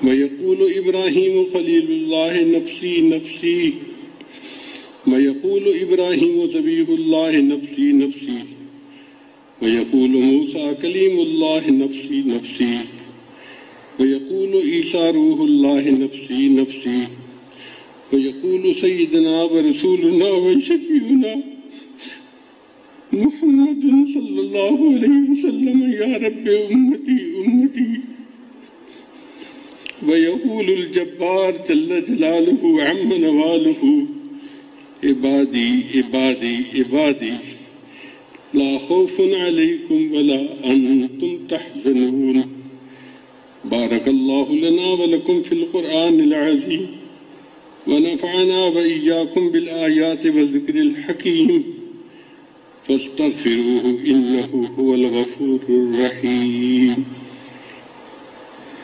वयक़ूलु इब्राहीम खलीलुल्लाह नफ्सी नफ्सी वयक़ूलु इब्राहीम ज़बीहुल्लाह नफ्सी नफ्सी वयक़ूलु मूसा कलीमुल्लाह नफ्सी नफ्सी वयक़ूलु ईसा रूहुल्लाह नफ्सी नफ्सी वयक़ूलु सय्यदना व रसूलुना व शफ़ीउना मुहम्मदुन सल्लल्लाहु अलैहि वसल्लम या रब्बि उम्मती उम्मती वयक़ूलुल जब्बार जल्ल जलालुहु अम्म नवालुहु इबादी इबादी इबादी ला खौफुन अलैकुम वला अंतुम तहज़नून। बारकल्लाहु लना व लकुम फिल क़ुरआनिल अज़ीम व नफ़अना व इय्याकुम बिल आयाति व ज़िक्रिल हकीम फस्तग़फिरूहु इन्नहु हुवल गफ़ूरुर रहीम।